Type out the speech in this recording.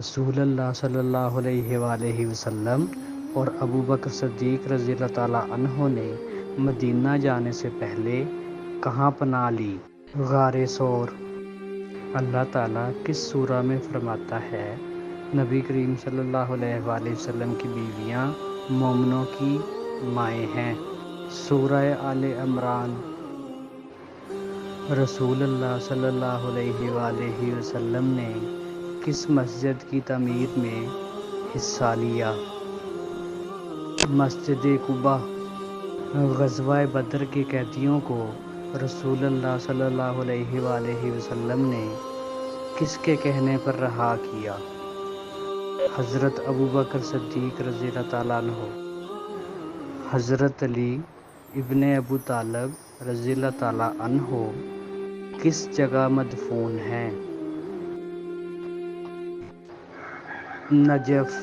رسول اللہ صلی اللہ علیہ وآلہ وسلم اور ابو بکر صدیق رضی اللہ تعالیٰ عنہ نے مدینہ جانے سے پہلے کہاں پناہ لی؟ غار ثور۔ اللہ تعالیٰ کس سورہ میں فرماتا ہے نبی کریم صلی اللہ علیہ وآلہ وسلم کی بیویاں مومنوں کی مائیں ہیں؟ سورہ آل عمران۔ رسول اللہ صلی اللہ علیہ وآلہ وسلم نے کس مسجد کی تعمیر میں حصہ لیا؟ مسجد قباء۔ غزوہ بدر کے قیدیوں کو رسول اللہ صلی اللہ علیہ وآلہ وسلم نے کس کے کہنے پر رہا کیا؟ حضرت ابو بکر صدیق رضی اللہ تعالیٰ عنہ۔ حضرت علی ابن ابو طالب رضی اللہ تعالیٰ عنہ کس جگہ مدفون ہیں؟ نجف۔